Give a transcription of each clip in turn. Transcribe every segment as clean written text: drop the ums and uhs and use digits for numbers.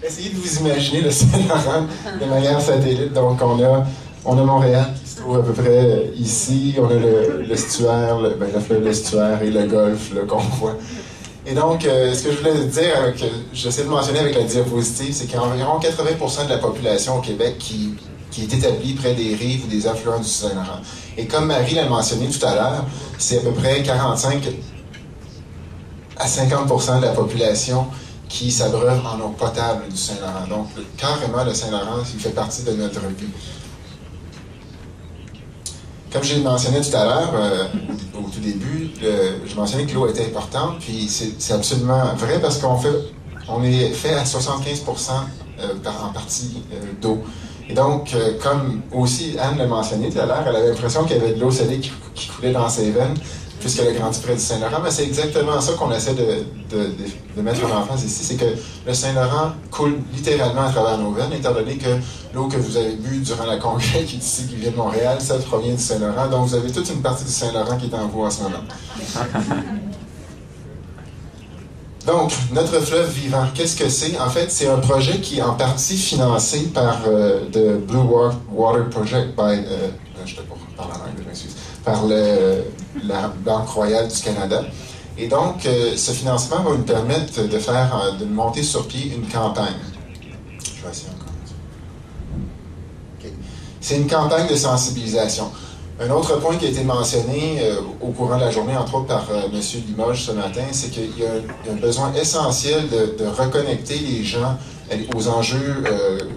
essayez de vous imaginer le Saint-Laurent de manière satellite. Donc, on a Montréal qui se trouve à peu près ici. On a l'estuaire, la fleuve l'estuaire et le golfe qu'on voit. Et donc, ce que je voulais dire, j'essaie de mentionner avec la diapositive, c'est qu'il y a environ 80% de la population au Québec qui est établie près des rives ou des affluents du Saint-Laurent. Et comme Marie l'a mentionné tout à l'heure, c'est à peu près 45 à 50% de la population qui s'abreuve en eau potable du Saint-Laurent. Donc, carrément, le Saint-Laurent, il fait partie de notre vie. Comme j'ai mentionné tout à l'heure, au tout début, je mentionnais que l'eau était importante, puis c'est absolument vrai parce on est fait à 75% en partie d'eau. Et donc, comme aussi Anne l'a mentionné tout à l'heure, elle avait l'impression qu'il y avait de l'eau salée qui coulait dans ses veines, puisqu'elle a grandi près du Saint-Laurent, mais c'est exactement ça qu'on essaie de mettre en face ici, c'est que le Saint-Laurent coule littéralement à travers nos veines, étant donné que l'eau que vous avez bu durant la congrès qui est ici, qui vient de Montréal, ça provient du Saint-Laurent, donc vous avez toute une partie du Saint-Laurent qui est en vous en ce moment. Donc, notre fleuve vivant, qu'est-ce que c'est? En fait, c'est un projet qui est en partie financé par The Blue Water Project je ne peux pas parler en anglais, je m'excuse, par la Banque royale du Canada. Et donc, ce financement va nous permettre de monter sur pied une campagne. Je vais essayer encore. Okay. C'est une campagne de sensibilisation. Un autre point qui a été mentionné au courant de la journée, entre autres par M. Limoges ce matin, c'est qu'il y a un besoin essentiel de reconnecter les gens aux enjeux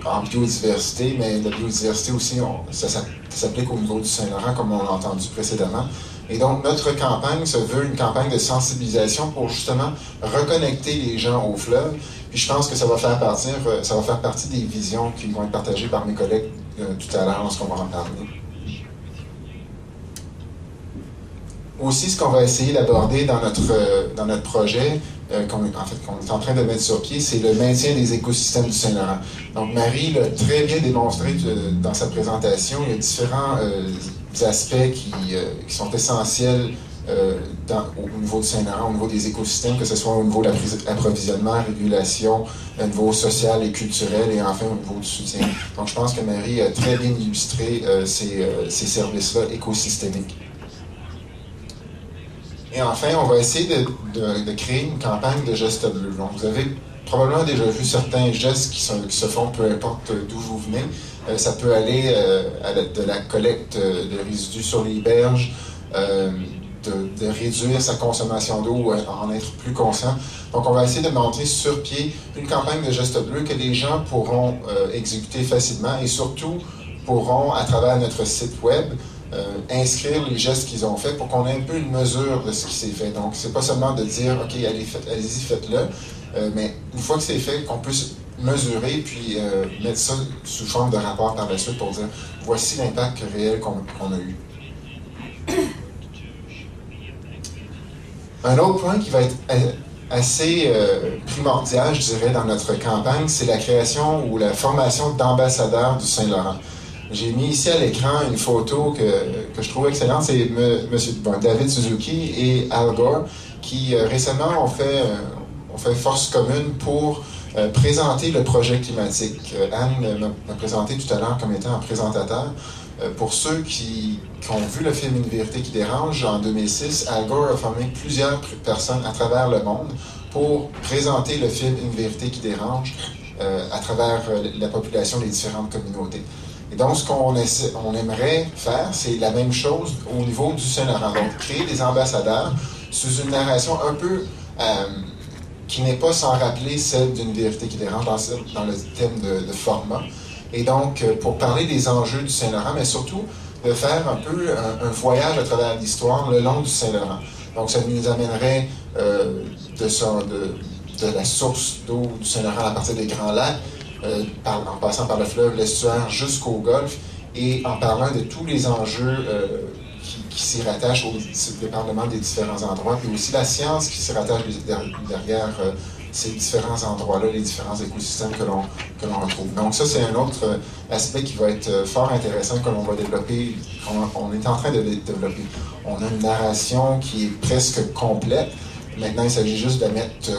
en biodiversité, mais la biodiversité aussi, ça s'applique au niveau du Saint-Laurent, comme on l'a entendu précédemment. Et donc, notre campagne se veut une campagne de sensibilisation pour justement reconnecter les gens au fleuve. Puis je pense que ça va faire partie des visions qui vont être partagées par mes collègues tout à l'heure lorsqu'on va en parler. Aussi, ce qu'on va essayer d'aborder dans notre projet, qu'on est en train de mettre sur pied, c'est le maintien des écosystèmes du Saint-Laurent. Donc, Marie l'a très bien démontré dans sa présentation. Il y a différents aspects qui sont essentiels au niveau du Saint-Laurent, au niveau des écosystèmes, que ce soit au niveau de l'approvisionnement, régulation, au niveau social et culturel, et enfin au niveau du soutien. Donc, je pense que Marie a très bien illustré ces services-là écosystémiques. Et enfin, on va essayer de créer une campagne de gestes bleus. Donc, vous avez probablement déjà vu certains gestes qui se font, peu importe d'où vous venez. Ça peut aller de la collecte de résidus sur les berges, de réduire sa consommation d'eau ou en être plus conscient. Donc, on va essayer de monter sur pied une campagne de gestes bleus que les gens pourront exécuter facilement et surtout pourront, à travers notre site web, inscrire les gestes qu'ils ont faits pour qu'on ait un peu une mesure de ce qui s'est fait. Donc, c'est pas seulement de dire, OK, allez-y, faites-le, mais une fois que c'est fait, qu'on puisse mesurer puis mettre ça sous forme de rapport par la suite pour dire, voici l'impact réel qu'on a eu. Un autre point qui va être assez primordial, je dirais, dans notre campagne, c'est la création ou la formation d'ambassadeurs du Saint-Laurent. J'ai mis ici à l'écran une photo que je trouve excellente. C'est David Suzuki et Al Gore qui récemment ont fait force commune pour présenter le projet climatique. Anne m'a présenté tout à l'heure comme étant un présentateur. Pour ceux qui ont vu le film Une vérité qui dérange, en 2006, Al Gore a formé plusieurs personnes à travers le monde pour présenter le film Une vérité qui dérange à travers la population des différentes communautés. Et donc, ce qu'on aimerait faire, c'est la même chose au niveau du Saint-Laurent. Donc, créer des ambassadeurs sous une narration un peu qui n'est pas sans rappeler celle d'une vérité qui dérange dans le thème de format. Et donc, pour parler des enjeux du Saint-Laurent, mais surtout de faire un peu un voyage à travers l'histoire le long du Saint-Laurent. Donc, ça nous amènerait de la source d'eau du Saint-Laurent à partir des Grands Lacs, en passant par le fleuve, l'estuaire, jusqu'au golfe, et en parlant de tous les enjeux qui s'y rattachent au dépendamment des différents endroits, puis aussi la science qui s'y rattache derrière ces différents endroits-là, les différents écosystèmes que l'on retrouve. Donc ça, c'est un autre aspect qui va être fort intéressant que l'on va développer, on est en train de développer. On a une narration qui est presque complète. Maintenant, il s'agit juste de mettre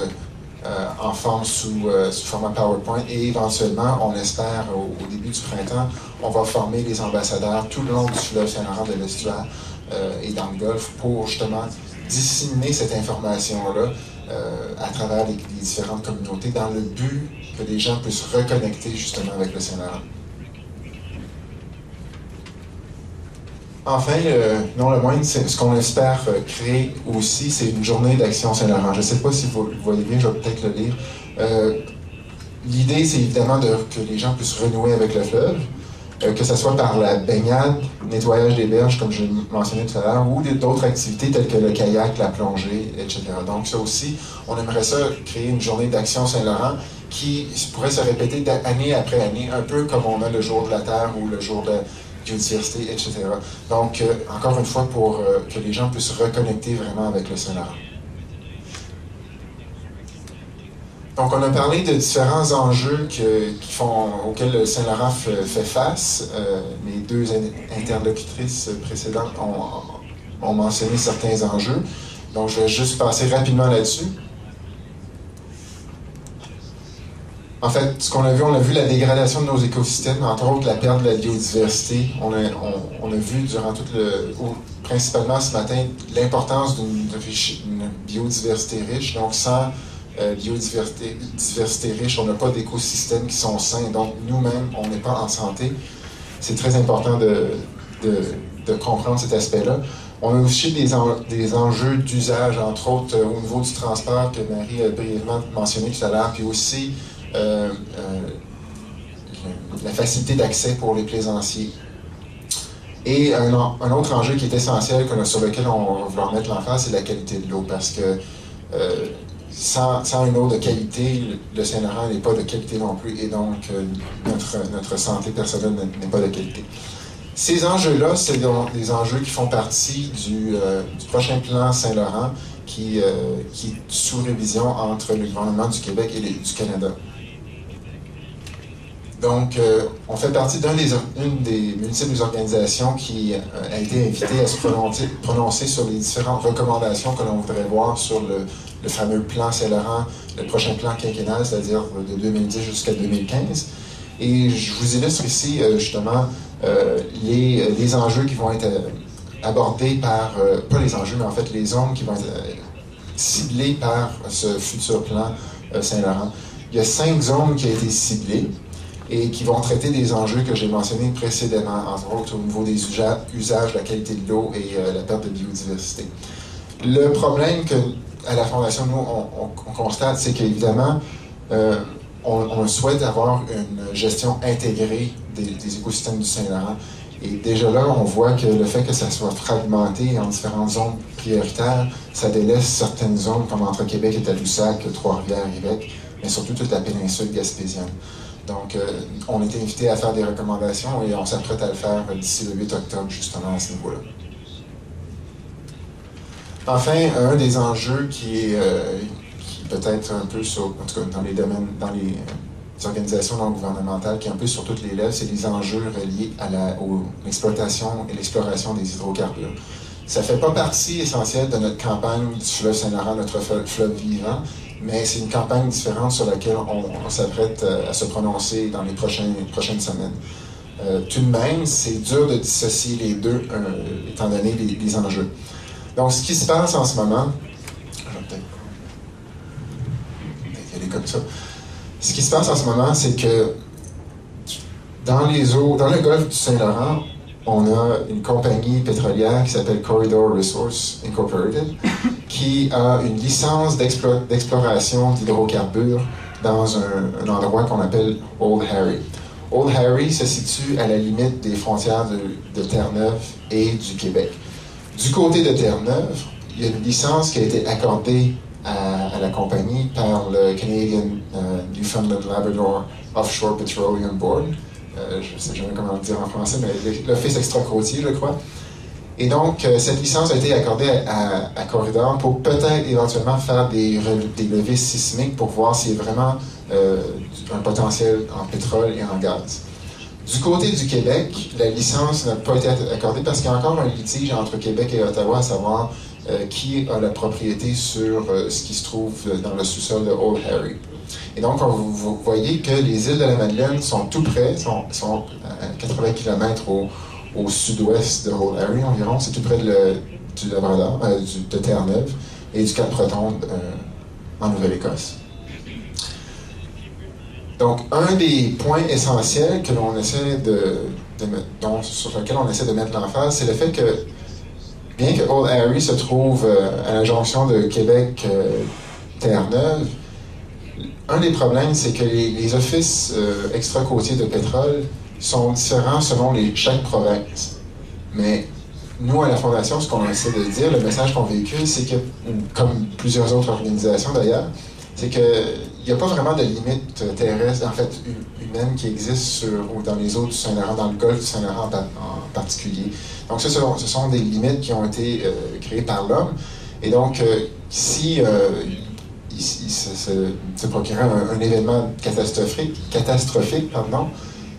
en forme sous format PowerPoint et éventuellement, on espère au début du printemps, on va former les ambassadeurs tout le long du fleuve Saint-Laurent, de l'estuaire et dans le Golfe pour justement disséminer cette information-là à travers les différentes communautés dans le but que les gens puissent reconnecter justement avec le Saint-Laurent. Enfin, non le moindre, ce qu'on espère créer aussi, c'est une journée d'action Saint-Laurent. Je ne sais pas si vous le voyez bien, je vais peut-être le lire. L'idée, c'est évidemment que les gens puissent renouer avec le fleuve, que ce soit par la baignade, nettoyage des berges, comme je mentionnais tout à l'heure, ou d'autres activités telles que le kayak, la plongée, etc. Donc ça aussi, on aimerait ça créer une journée d'action Saint-Laurent qui pourrait se répéter année après année, un peu comme on a le jour de la Terre ou le jour de la biodiversité, etc. Donc, encore une fois, pour que les gens puissent reconnecter vraiment avec le Saint-Laurent. Donc, on a parlé de différents enjeux auxquels le Saint-Laurent fait face. Les deux interlocutrices précédentes ont mentionné certains enjeux. Donc, je vais juste passer rapidement là-dessus. En fait, ce qu'on a vu la dégradation de nos écosystèmes, entre autres la perte de la biodiversité. On a vu durant principalement ce matin, l'importance d'une biodiversité riche. Donc, sans biodiversité riche, on n'a pas d'écosystèmes qui sont sains. Donc, nous-mêmes, on n'est pas en santé. C'est très important de comprendre cet aspect-là. On a aussi des enjeux d'usage, entre autres au niveau du transport que Marie a brièvement mentionné tout à l'heure, puis aussi la facilité d'accès pour les plaisanciers. Et un autre enjeu qui est essentiel, sur lequel on va vouloir mettre l'emphase, c'est la qualité de l'eau, parce que sans une eau de qualité, le Saint-Laurent n'est pas de qualité non plus, et donc notre santé personnelle n'est pas de qualité. Ces enjeux-là, c'est des enjeux qui font partie du prochain plan Saint-Laurent qui est sous révision entre le gouvernement du Québec et du Canada. Donc, on fait partie d'une des multiples organisations qui a été invitée à se prononcer sur les différentes recommandations que l'on voudrait voir sur le fameux plan Saint-Laurent, le prochain plan quinquennal, c'est-à-dire de 2010 jusqu'à 2015. Et je vous illustre ici, justement, les enjeux qui vont être abordés par, pas les enjeux, mais en fait les zones qui vont être ciblées par ce futur plan Saint-Laurent. Il y a 5 zones qui ont été ciblées et qui vont traiter des enjeux que j'ai mentionnés précédemment, entre autres au niveau des usages, la qualité de l'eau et la perte de biodiversité. Le problème qu'à la Fondation, nous, on constate, c'est qu'évidemment, on souhaite avoir une gestion intégrée des écosystèmes du Saint-Laurent. Et déjà là, on voit que le fait que ça soit fragmenté en différentes zones prioritaires, ça délaisse certaines zones comme entre Québec et Tadoussac, Trois-Rivières, Québec, mais surtout toute la péninsule gaspésienne. Donc, on est invité à faire des recommandations et on s'apprête à le faire d'ici le 8 octobre, justement, à ce niveau-là. Enfin, un des enjeux qui peut-être un peu en tout cas dans les domaines, dans les organisations non gouvernementales, qui est un peu sur toutes les lèvres, c'est les enjeux reliés à l'exploitation et l'exploration des hydrocarbures. Ça ne fait pas partie essentielle de notre campagne du fleuve Saint-Laurent, notre fleuve vivant, mais c'est une campagne différente sur laquelle on s'apprête à se prononcer dans les prochaines semaines. Tout de même, c'est dur de dissocier les deux, étant donné les enjeux. Donc, ce qui se passe en ce moment, je vais peut-être y aller comme ça. Ce qui se passe en ce moment, c'est que dans le golfe du Saint-Laurent, on a une compagnie pétrolière qui s'appelle Corridor Resources Incorporated, qui a une licence d'exploration d'hydrocarbures dans un endroit qu'on appelle Old Harry. Old Harry se situe à la limite des frontières de Terre-Neuve et du Québec. Du côté de Terre-Neuve, il y a une licence qui a été accordée à la compagnie par le Canadian Newfoundland Labrador Offshore Petroleum Board. Je ne sais jamais comment le dire en français, mais l'Office extra-côtier, je crois. Et donc, cette licence a été accordée à Corridor pour peut-être éventuellement faire des levées sismiques pour voir s'il y a vraiment un potentiel en pétrole et en gaz. Du côté du Québec, la licence n'a pas été accordée parce qu'il y a encore un litige entre Québec et Ottawa, à savoir qui a la propriété sur ce qui se trouve dans le sous-sol de Old Harry. Et donc, vous voyez que les îles de la Madeleine sont tout près, sont à 80 km au sud-ouest de Old Harry environ. C'est tout près du Labrador, de Terre-Neuve et du Cap-Breton en Nouvelle-Écosse. Donc, un des points essentiels que l'on essaie sur lequel on essaie de mettre l'emphase, c'est le fait que, bien que Old Harry se trouve à la jonction de Québec-Terre-Neuve, un des problèmes, c'est que les offices extra-côtiers de pétrole sont différents selon chaque province. Mais nous, à la Fondation, ce qu'on essaie de dire, le message qu'on véhicule, c'est que, comme plusieurs autres organisations d'ailleurs, c'est qu'il n'y a pas vraiment de limite terrestre, en fait, humaine qui existe dans les eaux du Saint-Laurent, dans le golfe du Saint-Laurent en particulier. Donc, ce sont des limites qui ont été créées par l'homme. Et donc, si il se procurait un événement catastrophique,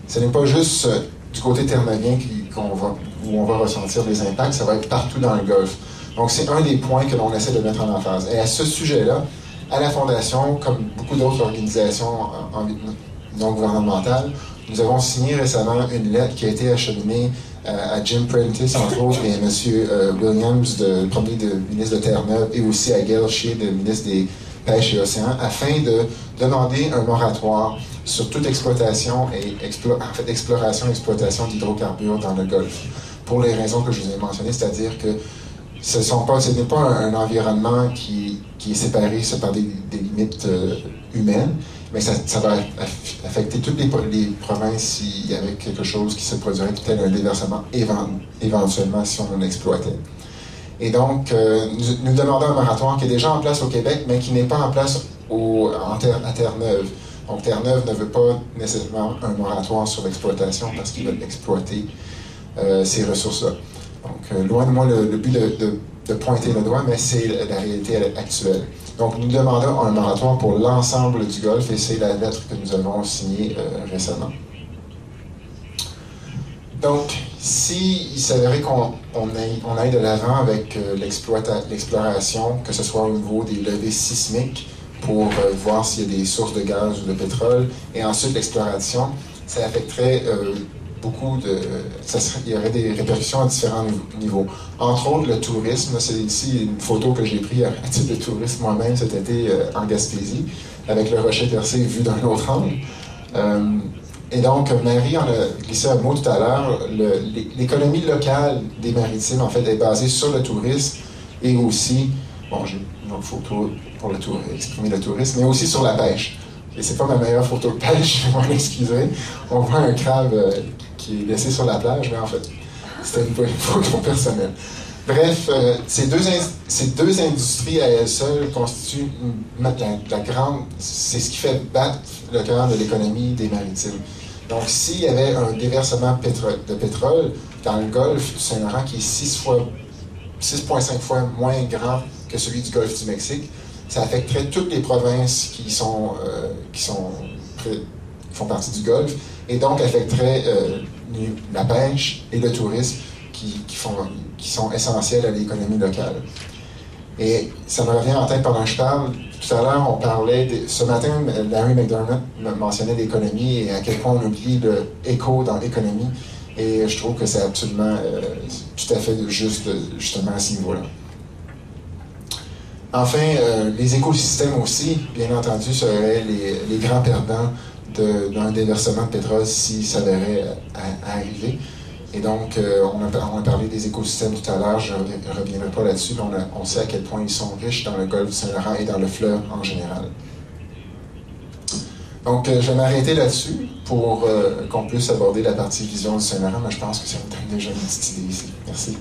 ce n'est pas juste du côté terre-neuvien où on va ressentir des impacts, ça va être partout dans le Golfe. Donc, c'est un des points que l'on essaie de mettre en emphase. Et à ce sujet-là, à la Fondation, comme beaucoup d'autres organisations non gouvernementales, nous avons signé récemment une lettre qui a été acheminée à Jim Prentice, entre autres, et à M. Williams, le premier ministre de Terre-Neuve, et aussi à Gail Shea, le ministre des Pêches et Océans, afin de demander un moratoire sur toute exploitation et exploration et exploitation d'hydrocarbures dans le Golfe. Pour les raisons que je vous ai mentionnées, c'est-à-dire que ce n'est pas un environnement qui est séparé par des limites humaines, mais ça va affecter toutes les provinces s'il y avait quelque chose qui se produirait, tel un déversement éventuellement si on l'exploitait. Et donc, nous demandons un moratoire qui est déjà en place au Québec, mais qui n'est pas en place à Terre-Neuve. Donc, Terre-Neuve ne veut pas nécessairement un moratoire sur l'exploitation parce qu'ils veulent exploiter ces ressources-là. Donc, loin de moi le but de pointer le doigt, mais c'est la réalité actuelle. Donc, nous demandons un moratoire pour l'ensemble du Golfe et c'est la lettre que nous avons signée récemment. Donc, s'il s'avérait qu'on aille de l'avant avec l'exploration, que ce soit au niveau des levées sismiques pour voir s'il y a des sources de gaz ou de pétrole, et ensuite l'exploration, ça affecterait il y aurait des répercussions à différents niveaux. Entre autres, le tourisme. C'est ici une photo que j'ai prise à titre de touriste moi-même cet été en Gaspésie, avec le rocher percé vu d'un autre angle. Et donc, Marie en a glissé un mot tout à l'heure. L'économie locale des maritimes, en fait, est basée sur le tourisme et aussi, bon, j'ai une autre photo pour exprimer le tourisme, mais aussi sur la pêche. Et c'est pas ma meilleure photo de pêche, je vais m'en excuser. On voit un crabe qui est laissé sur la plage, mais en fait, c'était une photo personnelle. Bref, ces deux industries à elles seules constituent c'est ce qui fait battre le cœur de l'économie des maritimes. Donc, s'il y avait un déversement de pétrole dans le golfe du Saint-Laurent qui est 6,5 fois moins grand que celui du golfe du Mexique, ça affecterait toutes les provinces qui font partie du golfe et donc affecterait la pêche et le tourisme qui sont essentiels à l'économie locale. Et ça me revient en tête pendant que je parle. Tout à l'heure, on parlait, ce matin, Larry McDermott mentionnait l'économie et à quel point on oublie l'éco dans l'économie. Et je trouve que c'est absolument tout à fait juste, justement, à ce niveau-là. Enfin, les écosystèmes aussi, bien entendu, seraient les grands perdants d'un déversement de pétrole s'il s'avérait à arriver. Et donc, on a parlé des écosystèmes tout à l'heure, je ne reviendrai pas là-dessus, mais on sait à quel point ils sont riches dans le golfe du Saint-Laurent et dans le fleuve en général. Donc, je vais m'arrêter là-dessus pour qu'on puisse aborder la partie vision du Saint-Laurent, mais je pense que ça vous donne déjà une petite idée ici. Merci.